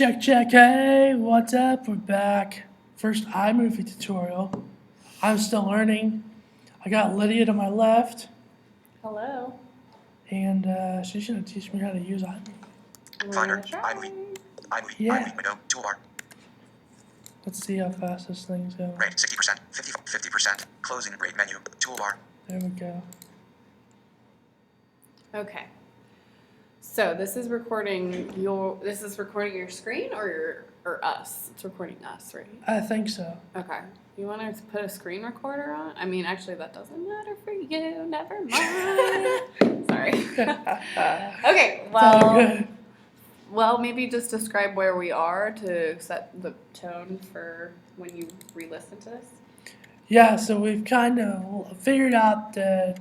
Check, check, hey, what's up? We're back. First iMovie tutorial. I'm still learning. I got Lydia to my left, Hello. and she's going to teach me how to use iMovie. Finder, iMovie, Yeah. iMovie window, toolbar, Let's see how fast this thing's going. rate 60%, 50%, closing rate menu, toolbar. There we go. Okay. So this is recording your screen or us? It's recording us, right? I think so. Okay. You want to put a screen recorder on? I mean, actually, that doesn't matter for you. Never mind. Sorry. Okay. Well, maybe just describe where we are to set the tone for when you re-listen to this. Yeah, so we've kind of figured out the,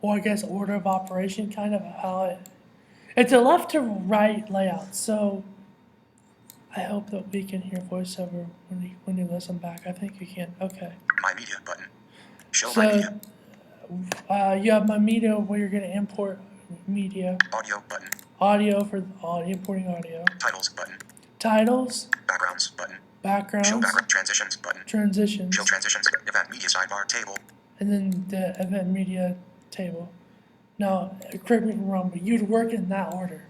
or I guess order of operation, kind of how it's a left to right layout. So I hope that we can hear voiceover when you listen back. I think you can. Okay. My media button. Show So, my media. You have my media where you're going to import media. Audio button. Audio for importing audio. Titles button. Titles. Backgrounds button. Backgrounds. Show background transitions button. Transitions. Show transitions. Event media sidebar table. And then the event media table. Now, correct me if I'm wrong, but you'd work in that order.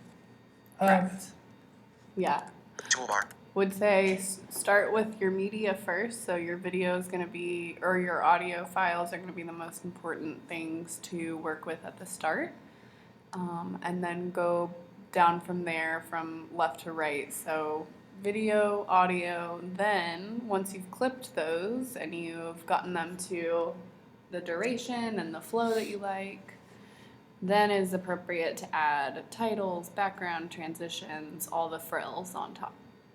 Correct. Yeah. Toolbar. Would say start with your media first. So your video is going to be, or your audio files are going to be the most important things to work with at the start. And then go down from there from left to right. So video, audio, then once you've clipped those and you've gotten them to the duration and the flow that you like, then it is appropriate to add titles, background, transitions, all the frills on top,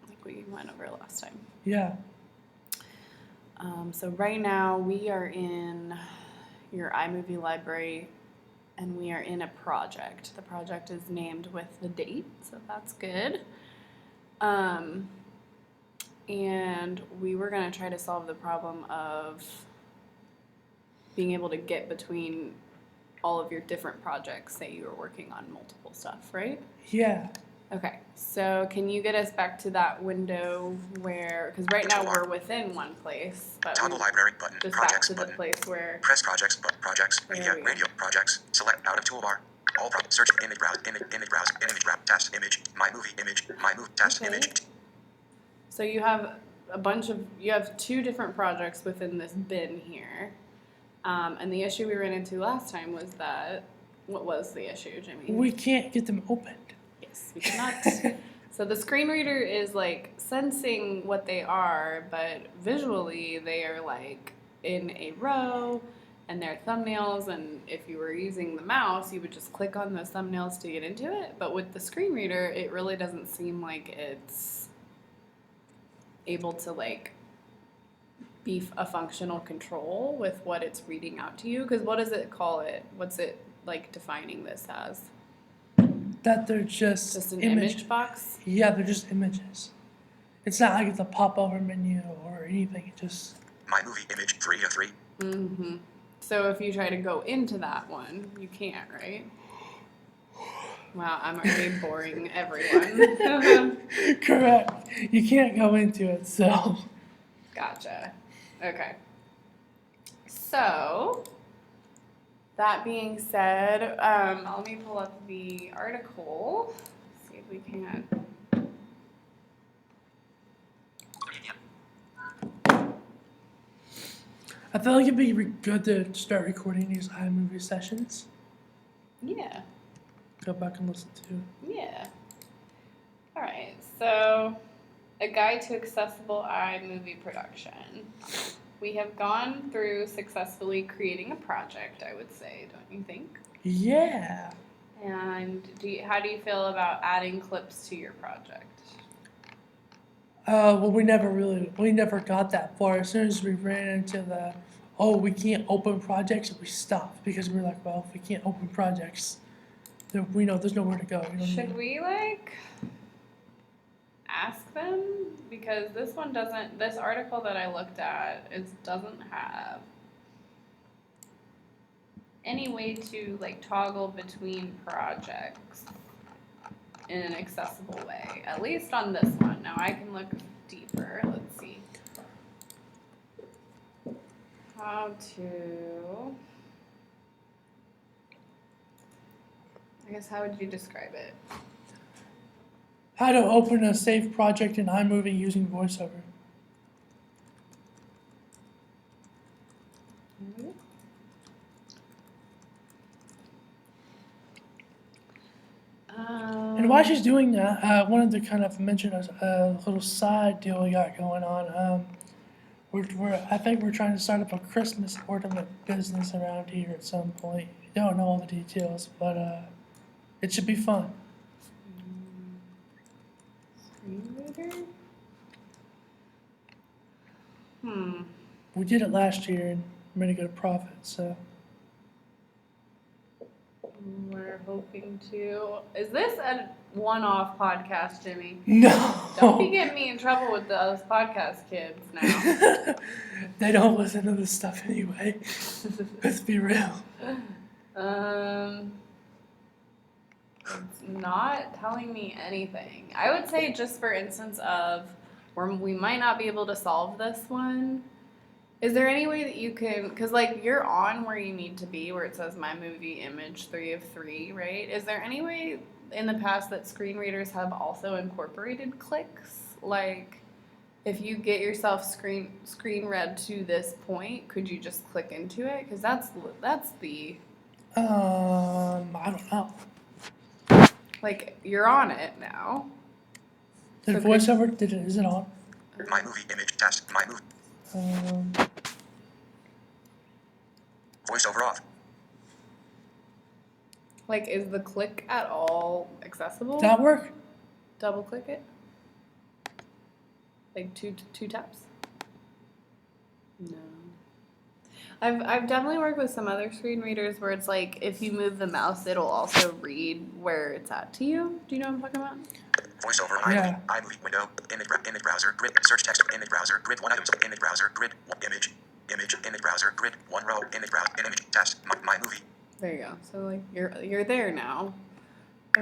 like we went over last time. Yeah. So right now we are in your iMovie library and we are in a project. The project is named with the date, so that's good. And we were gonna try to solve the problem of being able to get between all of your different projects. Say you were working on multiple stuff, right? Yeah. Okay, so can you get us back to that window where, because right now we're within one place, but Toggle library button. just Projects back to the button. place where, Press projects but projects. There Media we go. radio projects. Select out of toolbar. All search image browse image browse image wrap test image my movie image my move test Okay. image. so you have you have two different projects within this bin here. And the issue we ran into last time was that, what was the issue, Jimmy? We can't get them opened. Yes, we cannot. So the screen reader is like sensing what they are, but visually they are like in a row and they're thumbnails, and if you were using the mouse, you would just click on those thumbnails to get into it. But with the screen reader, it really doesn't seem like it's able to like be a functional control with what it's reading out to you. Because what does it call it? What's it like defining this as? That they're just an image box? Yeah, they're just images. It's not like it's a pop-over menu or anything. It just My movie image 3 of 3. Mm-hmm. So if you try to go into that one, you can't, right? Wow, I'm already boring everyone. correct. You can't go into it, so Gotcha. Okay. So, that being said, let me pull up the article. See if we can. I feel like it'd be good to start recording these iMovie sessions. Yeah. Go back and listen to. Yeah. All right. So, a guide to accessible iMovie production. We have gone through successfully creating a project, I would say, don't you think? Yeah. And how do you feel about adding clips to your project? Well, we never got that far. As soon as we ran into we can't open projects, we stopped because we were like, well, if we can't open projects, then we know there's nowhere to go. Should we ask them? Because this article that I looked at doesn't have any way to toggle between projects in an accessible way, at at least on this one. Now I can look deeper. Let's see. How to... I guess, how would you describe it? How to open a saved project in iMovie using voiceover. And while she's doing that, I wanted to kind of mention a little side deal we got going on. I think we're trying to start up a Christmas ornament business around here at some point. Don't know all the details, but it should be fun. Screen reader? We did it last year and made a good profit, so. We're hoping to. Is this a one-off podcast, Jimmy? No. Don't be getting me in trouble with those podcast kids now. They don't listen to this stuff anyway. Let's be real. It's not telling me anything. I would say just for instance of where we might not be able to solve this one. Is there any way that you can, because like you're on where you need to be, where it says my movie image 3 of 3, right? Is there any way in the past that screen readers have also incorporated clicks? Like if you get yourself screen read to this point, could you just click into it? Because that's the I don't know. like you're on it now. Did So voiceover? Is it on? My movie image test. My movie. Voiceover off. Like, is the click at all accessible? Did that work? Double click it. Like two taps. No. I've definitely worked with some other screen readers where it's like if you move the mouse, it'll also read where it's at to you. Do you know what I'm talking about? Voiceover Yeah. iMovie window. Image browser. Grid. Search text. Image browser. Grid 1 items. Image browser. Grid 1 image. Image browser. Grid 1 row. Image browser. Image test. My movie. There you go. So like you're there now.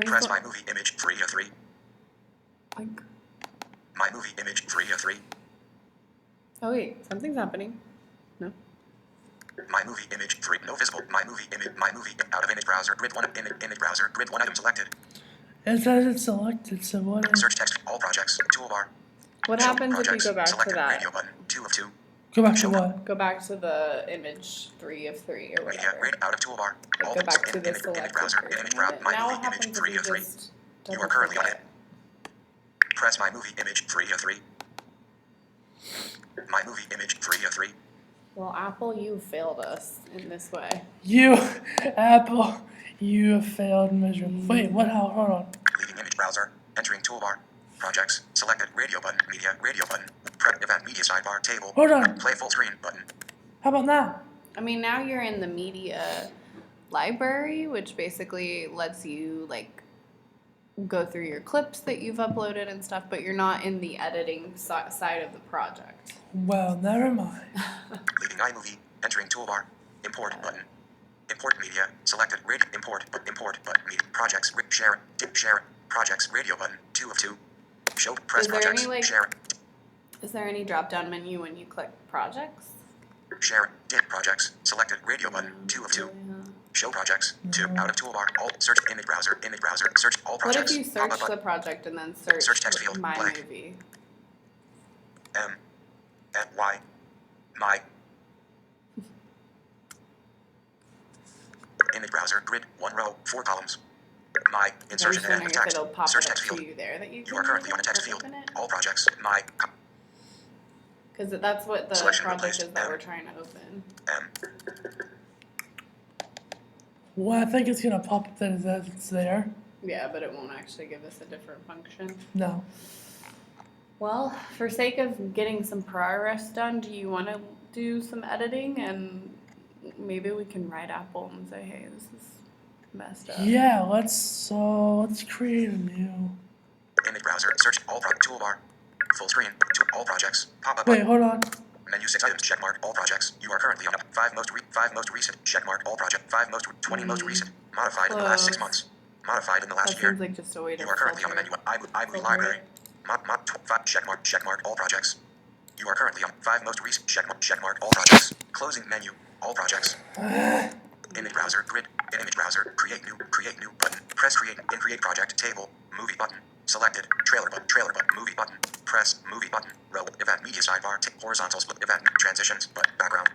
Press my movie image 3 of 3. Like, My movie image 3 of 3. oh wait, something's happening. No. My movie image 3. No visible. My movie out of image browser. Grid 1 image browser. Grid 1 item selected. It says it's selected, so what is... Search text. All projects. Toolbar. What Show happens if you projects. go back to Selected that? radio button. 2 of 2. Go back to what? Go back to the image 3 of 3 or Media. whatever. Rate out of toolbar. Like, go back to the selected browser. version Image of browser. it. My Now what movie image happens if 3 you of 3. just You are double currently click on it. Press my movie image 3 of 3. My movie image 3 of 3. Well, Apple, you failed us in this way. You, Apple, you have failed miserably. Wait, what? Hold on. Leaving image browser. Entering toolbar. Projects. Selected radio button. Media. Radio button. Event media sidebar. Table. Hold on. Play full screen button. How about now? I mean, now you're in the media library, which basically lets you, like, go through your clips that you've uploaded and stuff, but you're not in the editing side of the project. Well, never mind. Leaving iMovie. Entering toolbar. Import button. Import media. Selected radio. Import button. Media. Projects. Share. Dip share. Projects. Radio button. 2 of 2. Show. Press Is there projects. any, like- Share. Is there any drop-down menu when you click projects? Share. Dip projects. Selected radio button. 2 of 2. Yeah. Show projects. 2 out of toolbar. All search image browser. Image browser. Search all What projects. if you search Pop-up the button. project and then search, Search text field, my blank. movie? M-F-Y. My. Image browser. Grid. 1 row. 4 columns. My. Are you Insertion and wondering end of if text. it'll pop Search it up text to field. you there that you can You are currently on a text open field. it? All projects. My. Because that's what the Selection project replaced. is that we're trying to open. M. Well, I think it's gonna pop up that it's there. Yeah, but it won't actually give us a different function. No. Well, for sake of getting some progress done, do you want to do some editing and maybe we can write Apple and say, hey, this is messed up. Yeah, let's create a new. Image browser. Search all toolbar. Full screen. To all projects. Pop-up Wait, button. hold on. Menu 6 items. Checkmark. All projects. You are currently on 5 most recent. Checkmark. All project. 5 most 20 most recent. Modified in the last 6 months. Modified in the last That year. seems like just a way to You are currently on the filter. menu. iMovie Filter library. it. Check mark, all projects. You are currently on 5 most recent, check mark, all projects. Closing menu, all projects. Image browser, grid, image browser, create new button. Press create, in create project, table, movie button. Selected, trailer button, movie button. Press, movie button, row, event, media sidebar, horizontal split, event, transitions, background,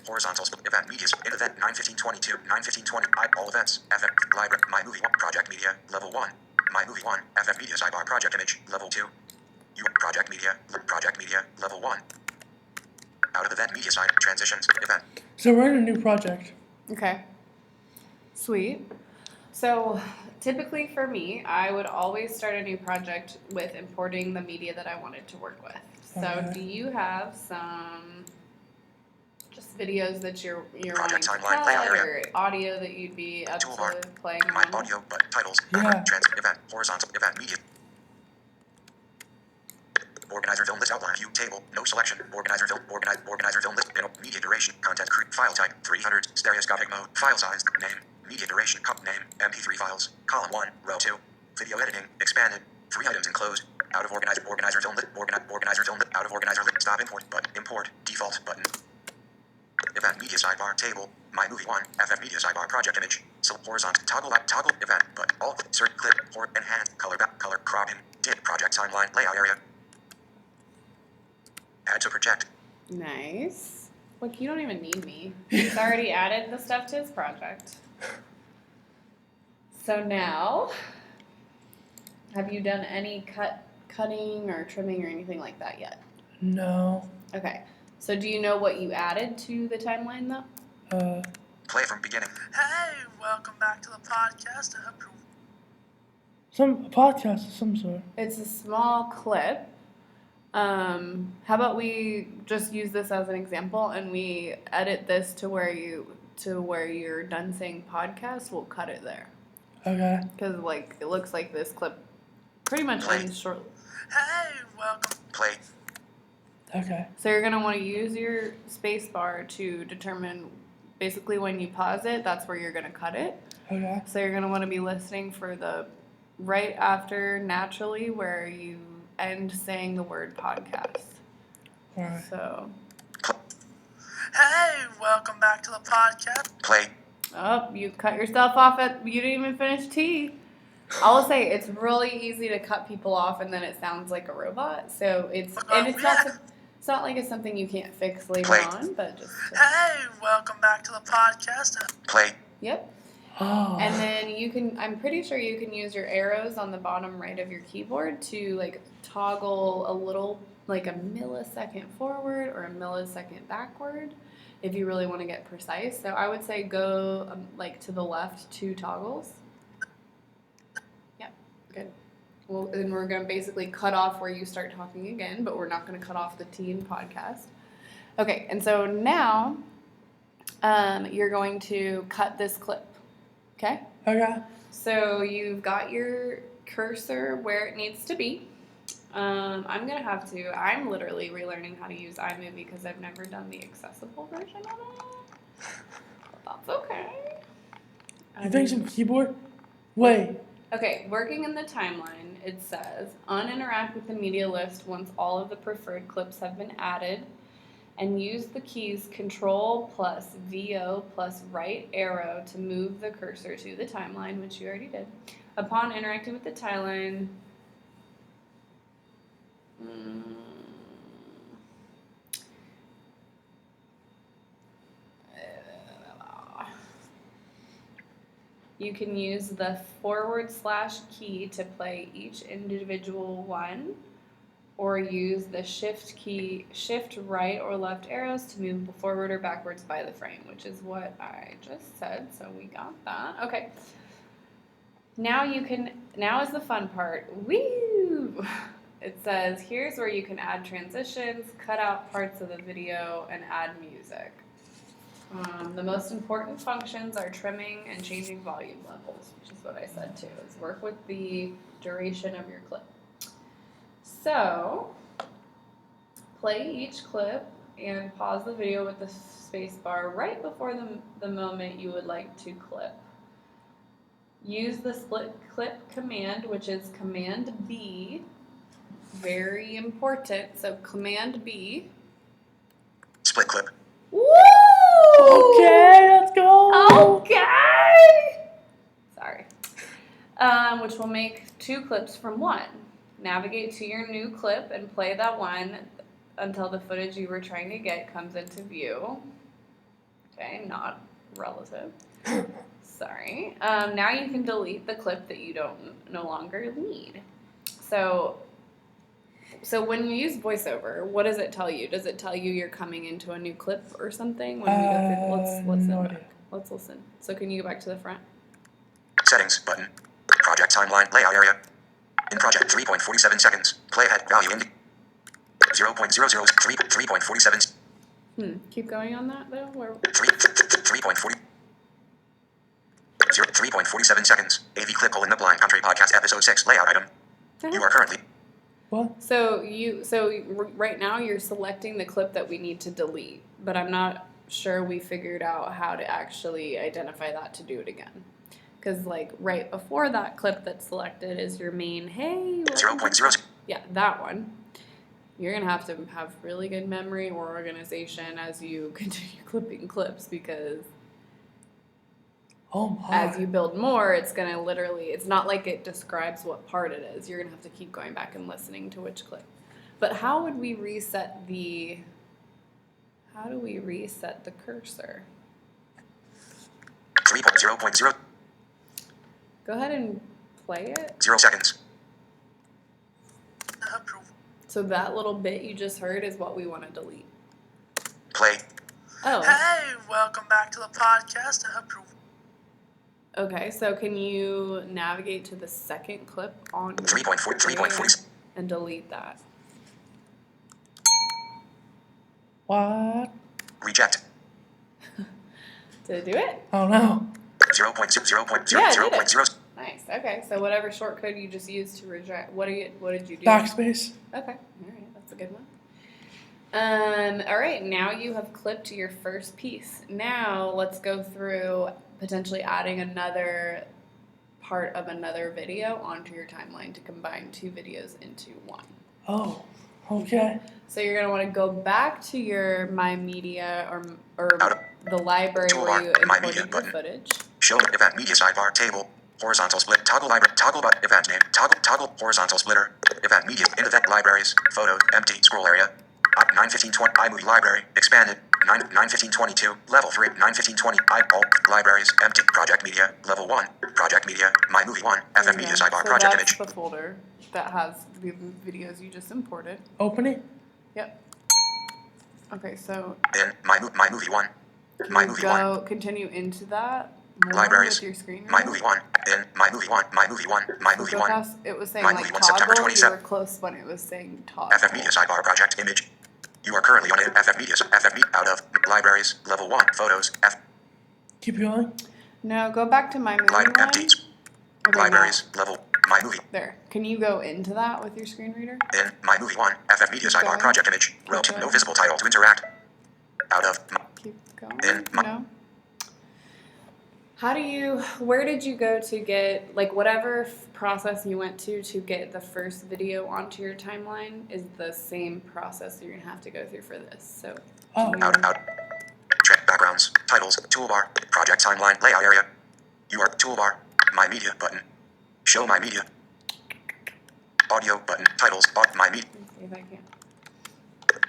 horizontal split, event, media, in event, 9:15:22, 9:15:20, all events, FF, library, my movie 1, project media, level 1. My movie 1, FF media sidebar, project image, level 2. You, project media, level 1. Out of event, media side, transitions, event. So we're in a new project. Okay. Sweet. So typically for me, I would always start a new project with importing the media that I wanted to work with. So Okay. do you have some just videos that you're wanting Project to timeline, cut layout area. or audio that you'd be up Toolbar. to playing My around with? audio, but titles, Yeah. event, horizontal, event, media. Organizer film list outline view table, no selection, organizer film list, media duration, content file type, 300, stereoscopic mode, file size, name, media duration, name, MP3 files, column 1, row 2, video editing, expanded, 3 items enclosed, out of organizer film list, organizer film list, out of organizer list, stop import, default button, event media sidebar, table, my movie 1, FF media sidebar, project image, so horizontal, toggle event, but all, insert clip, enhance, color cropping, dip, project timeline, layout area, add to project. Nice. Look, you don't even need me. He's already added the stuff to his project. So now, have you done any cutting or trimming or anything like that yet? No. Okay. So do you know what you added to the timeline though? Play from beginning. Hey, welcome back to the podcast. I hope you're Some podcast of some sort. It's a small clip. How about we just use this as an example and we edit this to where you're done saying podcast, we'll cut it there. Okay. Because like it looks like this clip pretty much Play. ends shortly. Hey, welcome. Play. Okay. So you're gonna want to use your space bar to determine basically when you pause it, that's where you're gonna cut it. Okay. So you're gonna want to be listening for the right after naturally where you end saying the word podcast. All right. So, Hey, welcome back to the podcast. Play. oh, you cut yourself off you didn't even finish T. I will say it's really easy to cut people off and then it sounds like a robot. So it's not like it's something you can't fix later Play. on, but just Hey, welcome back to the podcast. Play. yep. Oh. And then I'm pretty sure you can use your arrows on the bottom right of your keyboard to like toggle a little, like a millisecond forward or a millisecond backward if you really want to get precise. So I would say go like to the left 2 toggles. Yep, good. Well, then we're going to basically cut off where you start talking again, but we're not going to cut off the teen podcast. Okay, and so now you're going to cut this clip. Okay? Okay. So you've got your cursor where it needs to be. I'm literally relearning how to use iMovie because I've never done the accessible version of it. But that's okay. You fixing the keyboard? Wait. Okay, working in the timeline, it says, uninteract with the media list once all of the preferred clips have been added, and use the keys Control plus VO plus right arrow to move the cursor to the timeline, which you already did. Upon interacting with the timeline, you can use the / key to play each individual one, or use the shift right or left arrows to move forward or backwards by the frame, which is what I just said, so we got that. Okay. Now is the fun part. Woo! It says, here's where you can add transitions, cut out parts of the video, and add music. The most important functions are trimming and changing volume levels, which is what I said too, is work with the duration of your clip. So, play each clip and pause the video with the space bar right before the moment you would like to clip. use the split clip command, which is Command B. Very important. So Command B. Split clip. Woo! Okay, let's go. Okay. Sorry. Which will make 2 clips from 1. Navigate to your new clip and play that one until the footage you were trying to get comes into view. Okay, not relative. Sorry. Now you can delete the clip that you no longer need. So when you use voiceover, what does it tell you? Does it tell you you're coming into a new clip or something? When we go through, let's listen no back. idea. Let's listen. So can you go back to the front? Settings button. Project timeline layout area. In project 3.47 seconds. Playhead value in 3.47. Keep going on that though. 3.40. 3.47 seconds. AV clip hole in the blind country podcast episode 6 layout item. You are currently. What? So right now you're selecting the clip that we need to delete, but I'm not sure we figured out how to actually identify that to do it again. Because like right before that clip that's selected is your main, hey. 0.0. Yeah, that one. You're going to have really good memory or organization as you continue clipping clips because Oh my. as you build more, it's going to it's not like it describes what part it is. You're going to have to keep going back and listening to which clip. But how would we reset how do we reset the cursor? 3.0.0. Go ahead and play it. 0 seconds. Approve. So that little bit you just heard is what we want to delete. Play. Oh, Hey, welcome back to the podcast. Approve. okay. So can you navigate to the second clip on 3.40. and delete that? What? Reject. Did it do it? I don't know. 0.0. Yeah, I did it. 0.0. Nice. Okay. So whatever shortcode you just used to reject, what did you do? Backspace. Okay. All right. That's a good one. All right. Now you have clipped your first piece. Now let's go through potentially adding another part of another video onto your timeline to combine 2 videos into one. Oh, okay. So you're gonna want to go back to your My Media or the library where you imported your footage. Show event media sidebar table. Horizontal split. Toggle library. Toggle button. Event name. Toggle horizontal splitter. Event media. In event libraries. Photos. Empty. Scroll area. 9:15:20. iMovie library. Expanded. 9:15:22. Level 3. 9:15:20. iPulp. Libraries. Empty. Project media. Level 1. Project media. My movie 1. FF media sidebar. So Project that's image. the folder that has the videos you just imported. Open it. Yep. Okay, so In my movie 1. My movie 1. Continue into that more Libraries. with your screen. My movie 1. In my movie 1. My movie 1. My movie 1. Past, it was saying My like movie 1, September toggle. You 27th. were close when it was saying toggle. FF media sidebar project image. You are currently on it. FF media. Out of libraries. Level 1. Photos. Keep going. No, go back to My Movie one. Empty. Okay, Libraries. Level. My movie. There. Can you go into that with your screen reader? In my movie 1. FF media sidebar going. project image. Row. Keep No going. visible title to interact. Out of. Keep going. In my- No. Where did you go to get, like, whatever process you went to get the first video onto your timeline is the same process you're going to have to go through for this. So, Oh. Out. Check backgrounds. Titles. Toolbar. Project timeline layout area. You are toolbar. My media button. Show my media. Audio button. Titles. My media. let's see if I can.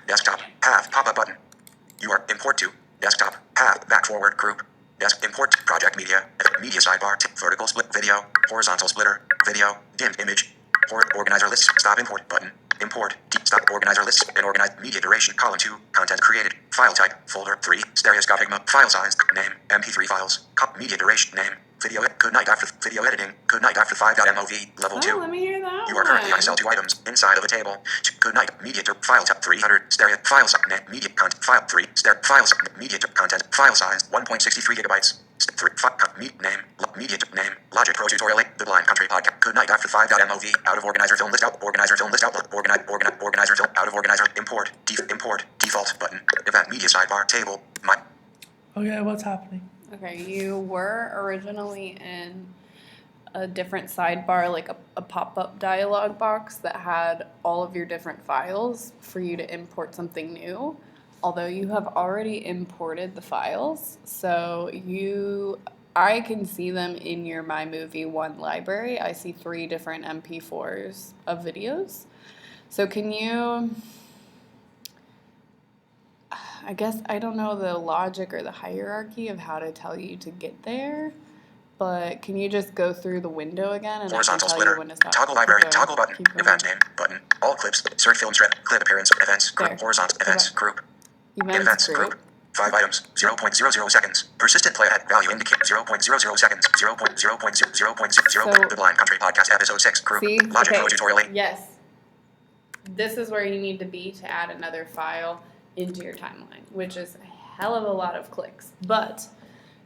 Desktop. Path. Pop-up button. You are import to. Desktop. Path. Back forward group. Import. Project media. Media sidebar. Vertical split video. Horizontal splitter. Video. Dim image. Organizer lists. Stop import button. Import. Stop organizer lists. And organize media duration. Column 2. Content created. File type. Folder 3. Stereoscopic mode. File size. Name. MP3 files. Media duration. Name. Video. Good night after video editing. Good night after 5.mov. Level 2. Let me hear that. You are currently on sell 2 items inside of a table. Good night. Media to file type 300 stereo file size net media content file 3 stereo file size media to content file size 1.63 gigabytes. 3 name media to name Logic Pro tutorial 8 the blind country podcast. Good night after 5.mov out of organizer film list out organizer film list out organizer film out of organizer import default button event media sidebar table Okay, what's happening? Okay, you were originally in a different sidebar, like a pop-up dialog box that had all of your different files for you to import something new. Although you have already imported the files, so I can see them in your iMovie 1 library. I see 3 different MP4s of videos. So can you, I guess I don't know the logic or the hierarchy of how to tell you to get there, but can you just go through the window again and Horizontal I can tell splitter. you when to stop? Toggle Keep library. going. Toggle button. Keep going. Event name. Button. All clips. Search film strip. Clip appearance. Events. Group. There. Horizontal. Go Events. back. Group. Events group. 5 items. 0.00 seconds. Persistent playhead. Value indicate 0.00 seconds. 0.0.0.0. The Blind Country Podcast Episode 6. Group. See? Logic Okay. Flow Tutorial 8. Yes. This is where you need to be to add another file into your timeline, which is a hell of a lot of clicks. But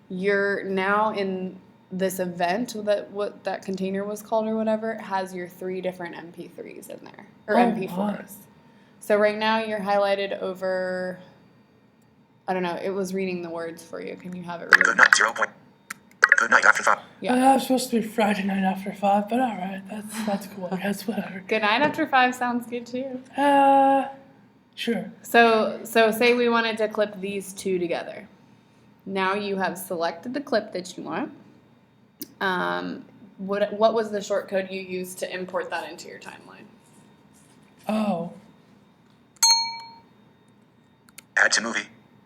you're now in this event that what that container was called or whatever has your 3 different MP3s in there or MP4s. My. So right now you're highlighted over. I don't know. It was reading the words for you. Can you have it read? Good night. 0. Good night after 5. Yeah. I'm supposed to be Friday night after 5, but alright, that's cool. I guess whatever. Good night after 5 sounds good too. Sure. So say we wanted to clip these 2 together. Now you have selected the clip that you want. What was the shortcode you used to import that into your timeline? Oh. Add to movie.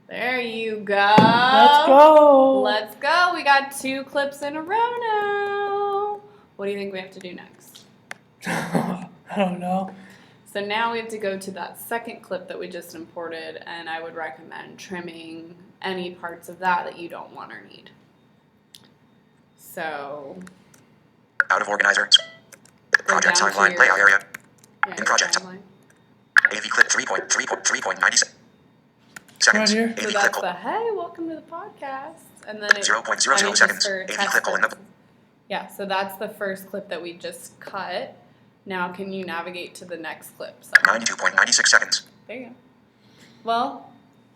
There you go. Let's go. Let's go. We got 2 clips in a row now. What do you think we have to do next? I don't know. So now we have to go to that second clip that we just imported, and I would recommend trimming any parts of that you don't want or need. So Out of organizer. go Project down to timeline. your- Layout area. yeah, In your project. timeline. AV clip 3.3.3.90 seconds. Right here. So AV that's clip. the hey, welcome to the podcast, and then it 0.00 seconds. AV clip colon. Yeah, so that's the first clip that we just cut. Now, can you navigate to the next clip? 92.96 seconds. There you go. Well,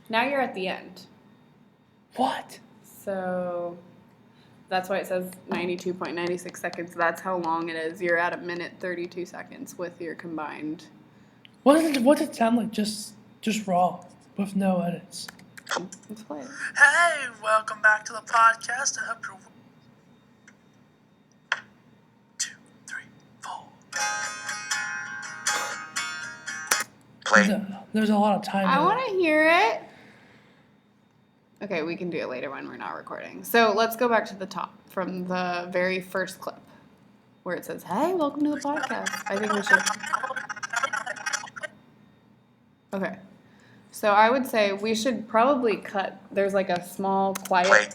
now you're at the end. What? So that's why it says 92.96 seconds. That's how long it is. You're at 1:32 seconds with your combined. What does it sound like? Just raw with no edits. Let's play it. Hey, welcome back to the podcast. I hope you're 2, 3, 4. Play. There's a lot of time. I in it. want to hear it. Okay, we can do it later when we're not recording. So let's go back to the top from the very first clip where it says, hey, welcome to the podcast. I think we should. Okay. So I would say we should probably cut. There's like a small quiet. Play.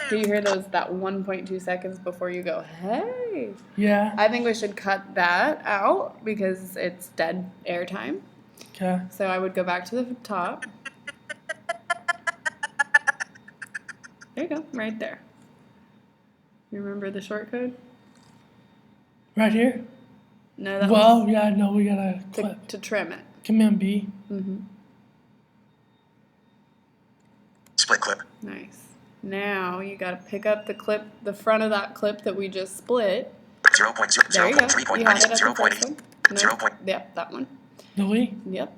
Do Hey, you hear that 1.2 seconds before you go, hey? Yeah. I think we should cut that out because it's dead airtime. Okay. So I would go back to the top. There you go, right there. You remember the short code? Right here. No, that Well, was yeah, no, we gotta clip. to trim it. Command B. Mm-hmm. Split clip. Nice. Now you got to pick up the clip, the front of that clip that we just split. 0.0. There you go. 0.3.90. You had it at the 0.8. first one. No. 0. Point. Yep, that one. Delete. Yep.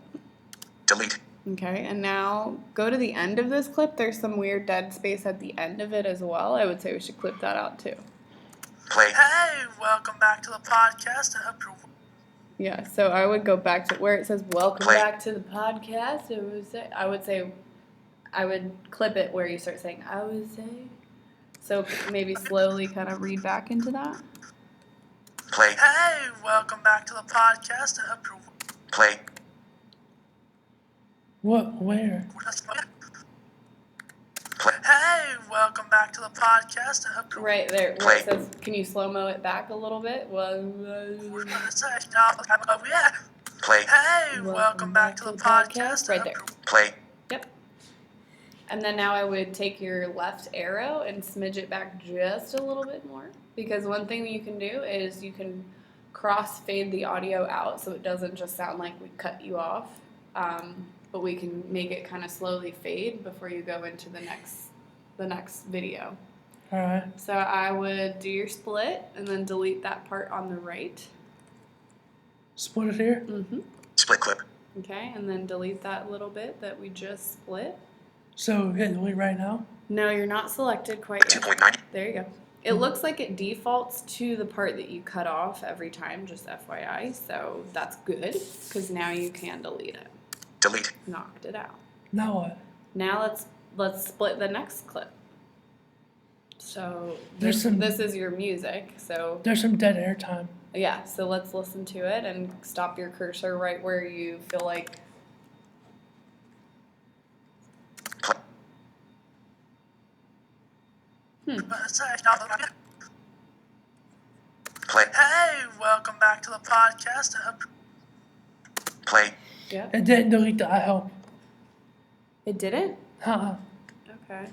Delete. Okay, and now go to the end of this clip. There's some weird dead space at the end of it as well. I would say we should clip that out too. Play. hey, welcome back to the podcast. I hope you're Yeah, so I would go back to where it says "Welcome Play. back to the podcast." I would clip it where you start saying "I would say." So maybe slowly kind of read back into that. Play. Hey, welcome back to the podcast. I hope you're Play. What? Where? Play. Hey, welcome back to the podcast. I hope you're Right there, where it Play. says, "Can you slow mo it back a little bit?" Well, yeah. Play. Hey, welcome back to the podcast. Right there. Play. Yep. And then now I would take your left arrow and smidge it back just a little bit more. Because one thing that you can do is you can cross fade the audio out so it doesn't just sound like we cut you off. But we can make it kind of slowly fade before you go into the next video. All right. So I would do your split and then delete that part on the right. Split it here. Mm-hmm. Split clip. Okay, and then delete that little bit that we just split. So hit delete right now. No, you're not selected quite yet. 2.90. There you go. It looks like it defaults to the part that you cut off every time, just FYI. So that's good, because now you can delete it. Delete. Knocked it out. Now what? Now let's split the next clip. So There's some- this is your music. So There's some dead air time. yeah, so let's listen to it and stop your cursor right where you feel like. Play. Play. Hey, welcome back to the podcast. Play. Yeah. It didn't delete the I hope. It didn't? Uh-uh. Okay.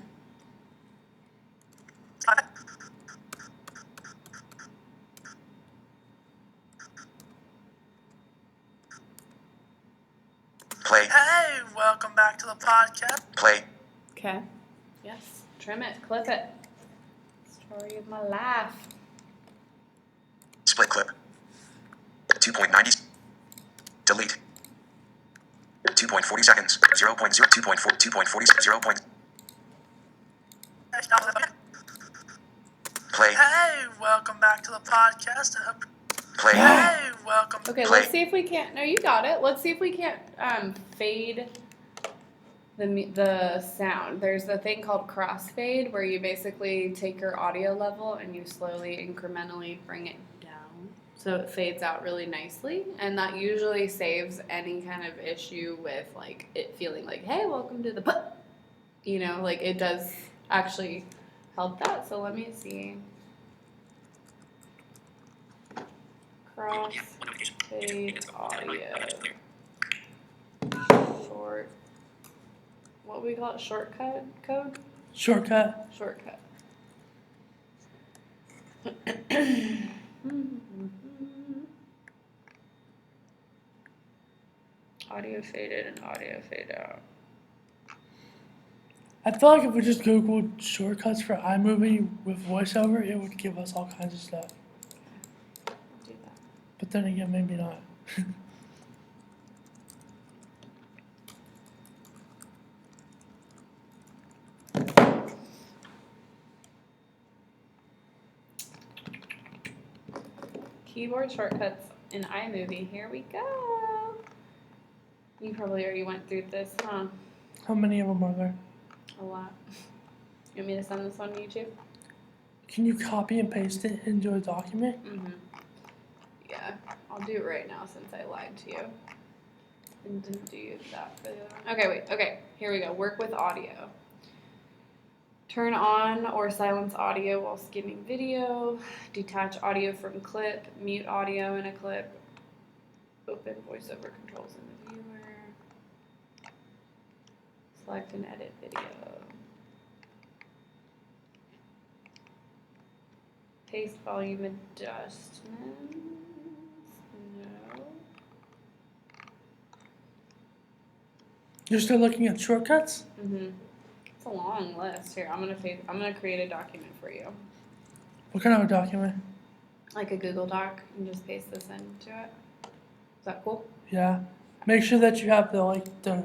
Play. Hey, welcome back to the podcast. Play. Okay. Yes. Trim it. Clip it. Story of my life. Split clip. 2.90. Delete. 2.40 seconds. 0.0. 2.4. 2.40. 0. Play. Hey, welcome back to the podcast. Play. Hey, welcome. Okay, Play. let's see if we can't. No, you got it. Let's see if we can't fade the sound. There's a thing called crossfade where you basically take your audio level and you slowly incrementally bring it down so it fades out really nicely, and that usually saves any kind of issue with like it feeling like, hey, welcome to the like it does actually help that. So let me see. Crossfade audio. Short. What we call it? Shortcut code? Shortcut. Shortcut. Audio faded and audio fade out. I feel like if we just Googled shortcuts for iMovie with voiceover, it would give us all kinds of stuff. I'll do that. But then again, maybe not. Keyboard shortcuts in iMovie. Here we go. You probably already went through this, huh? How many of them are there? A lot. You want me to send this on YouTube? Can you copy and paste it into a document? Mm-hmm. Yeah, I'll do it right now since I lied to you. And didn't do that for the other one. Okay, wait. Okay, here we go. Work with audio. Turn on or silence audio while skimming video. Detach audio from clip. Mute audio in a clip. Open voiceover controls in the viewer. Select and edit video. Paste volume adjustments. No. You're still looking at shortcuts? Mm-hmm. It's a long list. Here, I'm gonna create a document for you, What kind of a document? like a Google Doc, and just paste this into it. Is that cool? Yeah. Make sure that you have the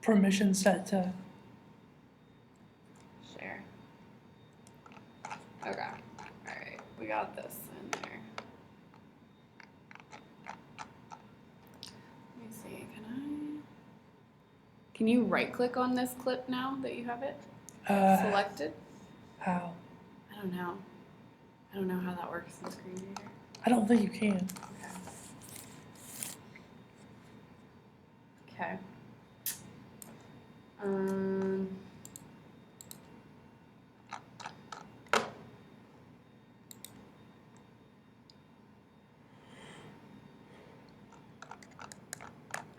permission set to. Share. Okay. All right. We got this in there. Let me see. Can you right click on this clip now that you have it selected? How? I don't know. I don't know how that works in Screen Reader. I don't think you can. Okay.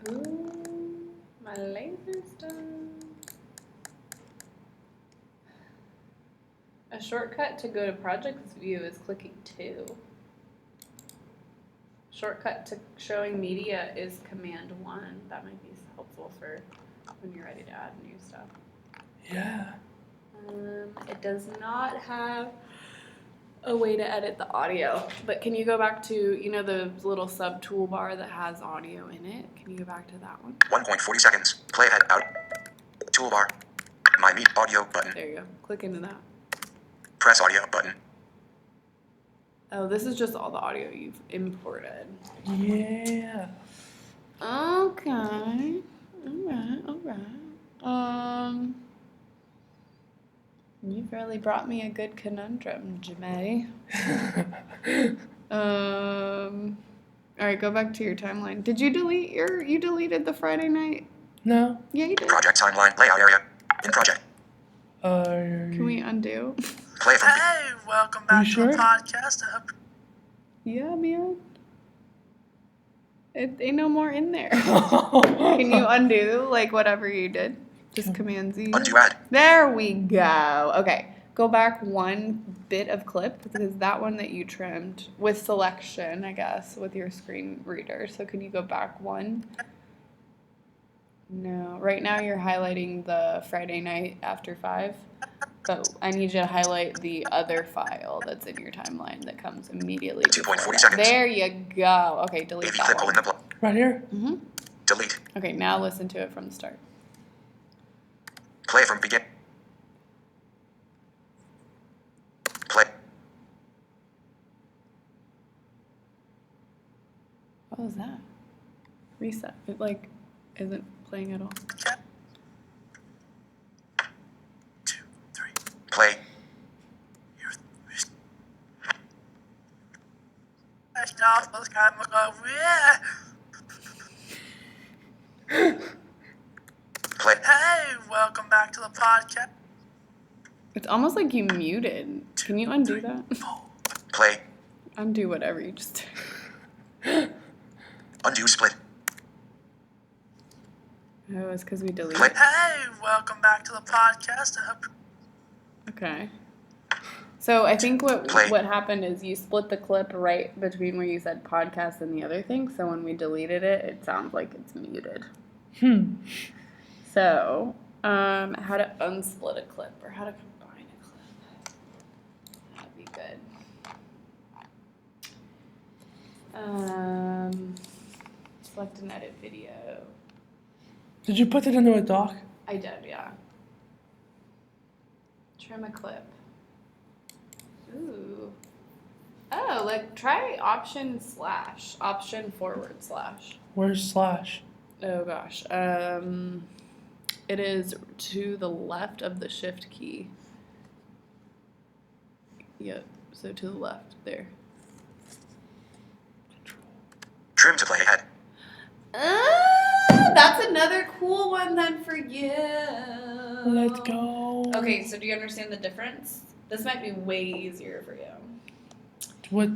Ooh, my laser's done. A shortcut to go to projects view is clicking 2. Shortcut to showing media is Command 1. That might be helpful for when you're ready to add new stuff. Yeah. It does not have a way to edit the audio, but can you go back to, the little sub toolbar that has audio in it? Can you go back to that one? 1.40 seconds. Play head out. Toolbar. My meet audio button. There you go. Click into that. Press audio button. Oh, this is just all the audio you've imported. Yeah. Okay. Alright. You've really brought me a good conundrum, Jemay. Alright, go back to your timeline. Did you you deleted the Friday night? No. Yeah, you did. Project timeline layout area. In project. Can we undo? Play from Hey, welcome back to sure? the podcast. I hope Yeah, man. It ain't no more in there. Can you undo, whatever you did? Just Command Z. undo add. There we go. Okay, go back one bit of clip, because that one that you trimmed with selection, I guess, with your screen reader. So can you go back one? No, right now you're highlighting the Friday night after 5, but I need you to highlight the other file that's in your timeline that comes immediately. 2.40 that. seconds. There you go. Okay, delete AV that clip one. in the Right here? Mm-hmm. delete. Okay, now listen to it from the start. Play from begin. Play. What was that? Reset. It isn't playing at all. 2, 3. Play. Play. Hey, welcome back to the podcast. It's almost like you muted. Can you undo that? Play. Undo whatever you just did. Undo split. Oh, it's because we deleted. Play. Hey, welcome back to the podcast. I hope Okay. So I think Play. what happened is you split the clip right between where you said podcast and the other thing. So when we deleted it, it sounds like it's muted. So, how to unsplit a clip or how to combine a clip. That'd be good. Select and edit video. Did you put it into a doc? I did, yeah. Trim a clip. Ooh. Oh, try option/ option / Where's slash? Oh gosh. It is to the left of the shift key. Yep. So to the left there. Trim to play ahead. That's another cool one then for you. Let's go. Okay, so do you understand the difference? This might be way easier for you. What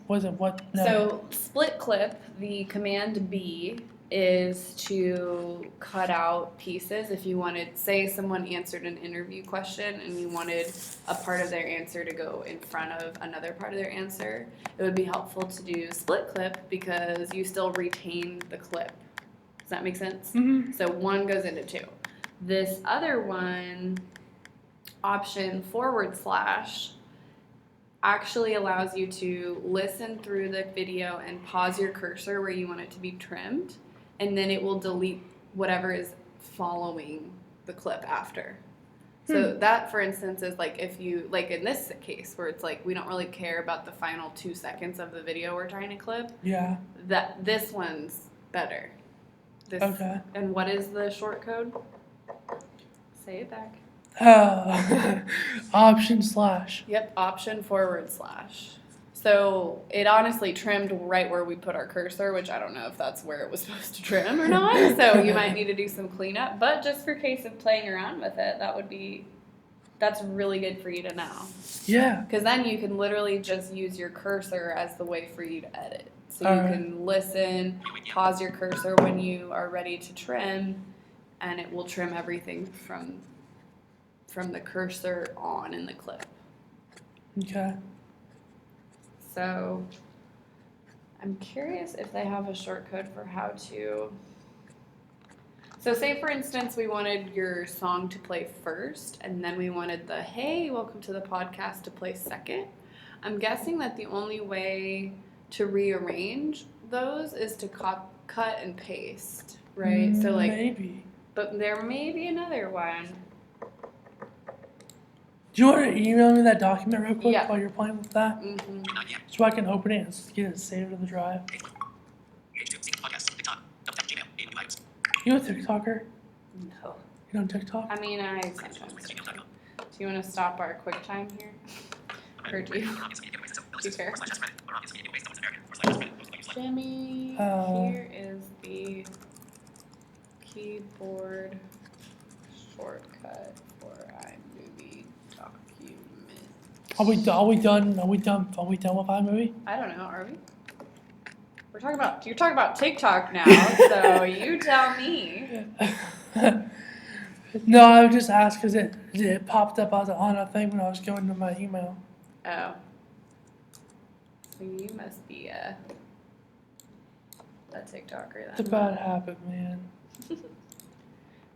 was it? What? No. So split clip, the command B is to cut out pieces. If you wanted, say someone answered an interview question and you wanted a part of their answer to go in front of another part of their answer, it would be helpful to do split clip because you still retain the clip. Does that make sense? Mm-hmm. So one goes into two. This other one, option / actually allows you to listen through the video and pause your cursor where you want it to be trimmed, and then it will delete whatever is following the clip after. So that, for instance, is if you, in this case where it's we don't really care about the final 2 seconds of the video we're trying to clip, Yeah. this one's better. Okay. And what is the short code? Say it back. Option / Yep, option / So it honestly trimmed right where we put our cursor, which I don't know if that's where it was supposed to trim or not. So you might need to do some cleanup. But just for case of playing around with it, that's really good for you to know. Yeah. Because then you can literally just use your cursor as the way for you to edit. So you can listen, pause your cursor when you are ready to trim, and it will trim everything from the cursor on in the clip. Okay. So I'm curious if they have a shortcode for how to. So say for instance we wanted your song to play first and then we wanted the hey, welcome to the podcast to play second. I'm guessing that the only way to rearrange those is to cut and paste, right? So like maybe. but there may be another one. Do you want to email me that document real quick Yeah. while you're playing with that? Mm-hmm. So I can open it and get it saved to the drive. You a TikToker? No. You on TikTok? I mean, I sometimes do. Do you want to stop our quick time here? Or do you care? Jimmy, here is the keyboard shortcut for iMovie document. Are we done with iMovie? I don't know, are we? You're talking about TikTok now, so you tell me. No, I just asked because it popped up on a thing when I was going to my email. Oh. So you must be a TikToker then. It's a bad habit, man.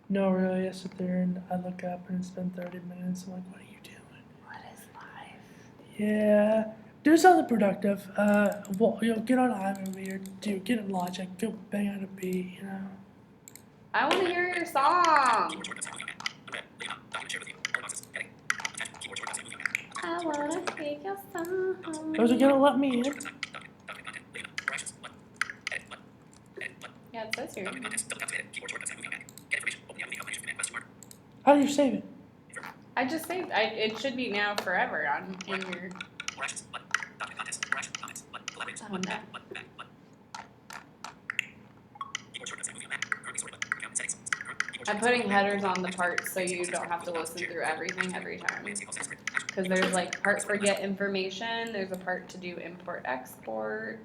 No, really, I sit there and I look up and it's been 30 minutes. I'm like, what are you doing? What is life? Yeah. Do something productive. Well, get on iMovie or get in Logic. Go bang out a beat, you know. I want to hear your song. I want to hear your song. Those are gonna let me in. Yeah, it says here. How do you save it? I just saved. It should be now forever on when you're. On that. I'm putting headers on the parts so you don't have to listen through everything every time. Because there's like part for get information, there's a part to do import export,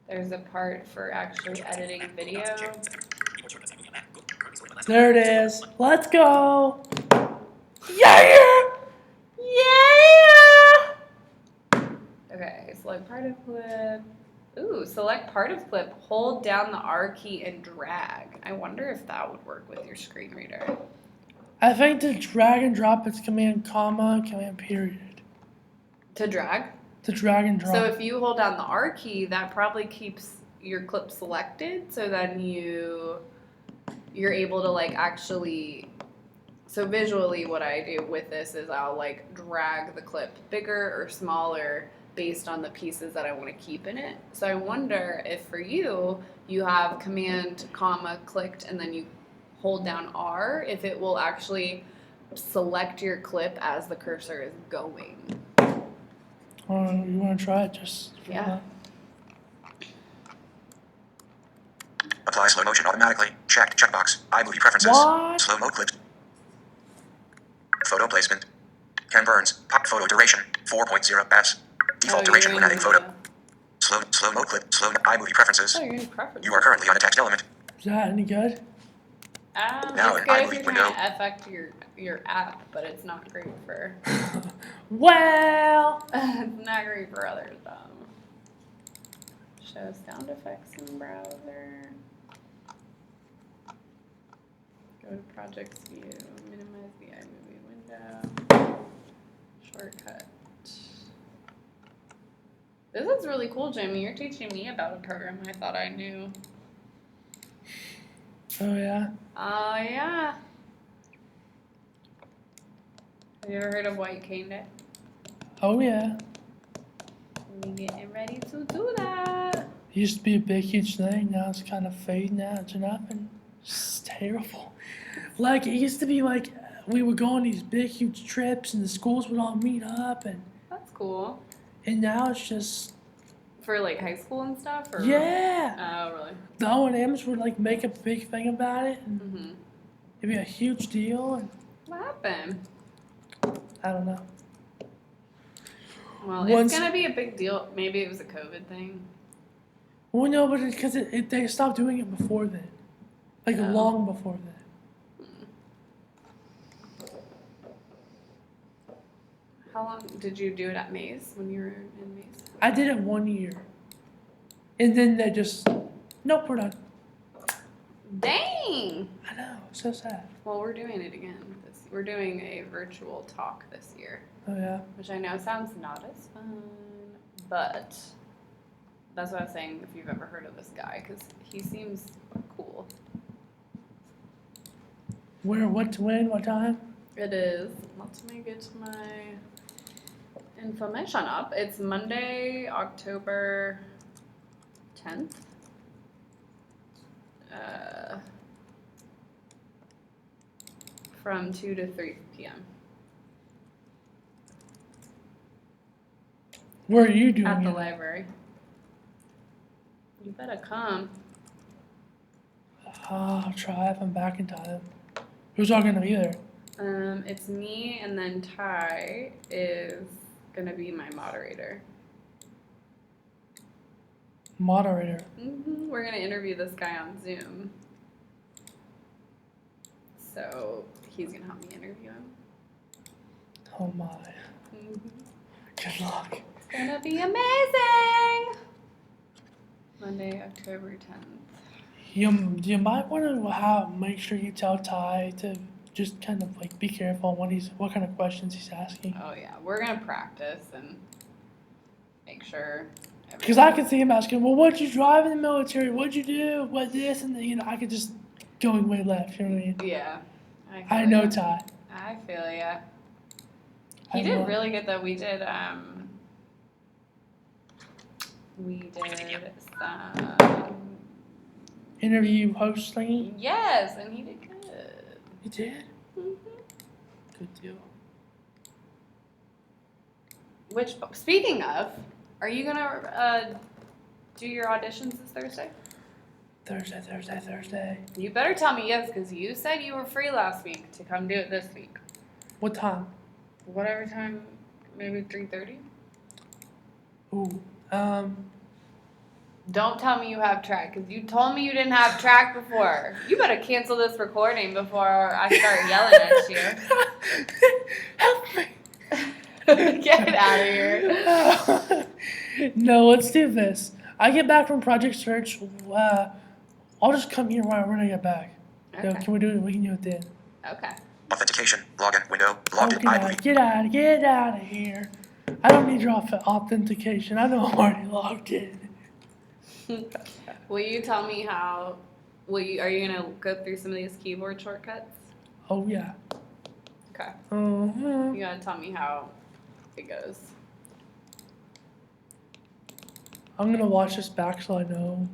there's a part for actually editing video. There it is. Let's go. Yeah! Yeah! Okay, select part of clip. Ooh, select part of clip, hold down the R key and drag. I wonder if that would work with your screen reader. I think to drag and drop it's command comma, command period. To drag? To drag and drop. So if you hold down the R key, that probably keeps your clip selected, so then you're able to like actually. So visually what I do with this is I'll like drag the clip bigger or smaller based on the pieces that I want to keep in it. So I wonder if for you have command comma clicked and then you hold down R, if it will actually select your clip as the cursor is going. You want to try it? Just Yeah. Apply slow motion automatically. Checked. Checkbox. iMovie preferences. What? Slow mo clips. Photo placement. Ken Burns. Pop photo duration. 4.0 s. Default duration when adding photo. Slow mo clip. Slow iMovie preferences. Oh, you're in preferences. You are currently on a text element. Is that any good? Now It's in good if iMovie you're window. trying to affect your app, but it's not great for Well, it's not great for others. Show sound effects in browser. Go to projects view. Minimize the iMovie window. Shortcut. This is really cool, Jamie. You're teaching me about a program I thought I knew. oh yeah. Oh, yeah. Have you ever heard of White Cane Day? Oh yeah. We getting ready to do that. It used to be a big, huge thing. Now it's kind of fading out to nothing. It's terrible. Like, it used to be like we would go on these big, huge trips and the schools would all meet up. That's cool. And now it's just, For like high school and stuff? Or? yeah. Oh, really? The O&Ms would like make a big thing about it. And Mm-hmm. it'd be a huge deal. And What happened? I don't know. Well, Once- it's going to be a big deal. Maybe it was a COVID thing. Well, no, but because they stopped doing it before then. Like, Oh. long before then. How long did you do it at Maze when you were in Maze? I did it 1 year. And then they just, nope, we're done. Dang! I know, so sad. Well, we're doing it again. We're doing a virtual talk this year, Oh yeah. which I know sounds not as fun, but that's what I was saying. If you've ever heard of this guy, because he seems cool. Where? What to win? What time? It is. Let me get my information up. It's Monday, October 10th. From 2 to 3 p.m. Where are you doing at the it? library. You better come. I'll try if I'm back in time. Who's all gonna be there? It's me, and then Ty is gonna be my moderator. Moderator. We're gonna interview this guy on Zoom. So he's gonna help me interview him. Oh my. Good luck. It's gonna be amazing! Monday, October 10th. You might want to make sure you tell Ty to just kind of like be careful what kind of questions he's asking. Oh yeah, we're gonna practice and make sure. Because I can see him asking, well, what'd you drive in the military? What'd you do? What this? And I could just going way left. You know what I mean? Yeah. I know Ty. I feel ya. He I did know. really good though. We did some Interview host thingy. yes, and he did good. You did? Mhm. Good deal. Which, speaking of, are you gonna do your auditions this Thursday? Thursday. You better tell me yes, because you said you were free last week to come do it this week. What time? Whatever time, maybe 3:30. Ooh. Don't tell me you have track, because you told me you didn't have track before. You better cancel this recording before I start yelling at you. Help me. Get out of here. No, let's do this. I get back from Project Search. I'll just come here when I get back. So Okay. can we do it? We can do it then. Okay. Authentication. Login window. Oh, Logged in. iMovie. get out of here. I don't need your authentication. I know I'm already logged in. Will you tell me how? Are you gonna go through some of these keyboard shortcuts? Oh yeah. Okay. Uh-huh. You gotta tell me how it goes. I'm gonna watch this back so I know.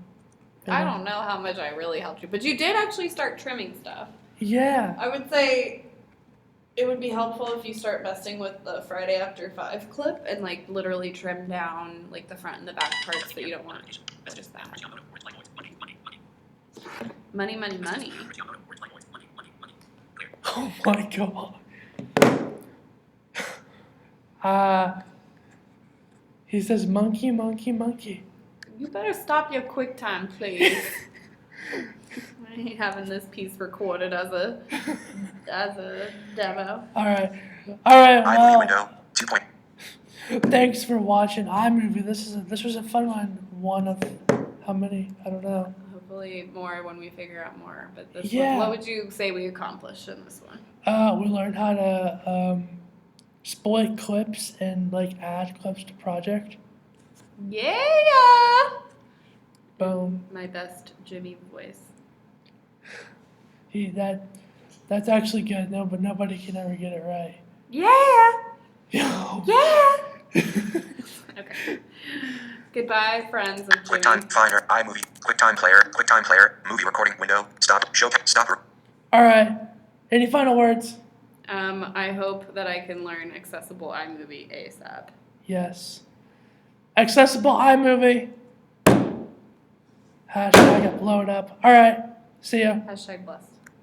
I don't know how much I really helped you, but you did actually start trimming stuff. Yeah. I would say it would be helpful if you start messing with the Friday After 5 clip and like literally trim down like the front and the back parts that you don't want. Just that. Money. Oh my god. He says monkey. You better stop your QuickTime, please. I ain't having this piece recorded as a demo. All right. iMovie Well, window. 2 point. thanks for watching iMovie. This was a fun one. One of how many? I don't know. Hopefully more when we figure out more. But this Yeah. one, what would you say we accomplished in this one? We learned how to split clips and like add clips to project. Yeah! Boom. My best Jimmy voice. That's actually good. No, but nobody can ever get it right. Yeah! Yo. Yeah! Okay. Goodbye, friends of Jimmy. QuickTime Finder. iMovie. QuickTime Player. Movie recording window. Stop. Show. Stop. All right. Any final words? I hope that I can learn accessible iMovie ASAP. Yes. Accessible iMovie. Hashtag it, blow it up. All right. See ya. Hashtag blessed.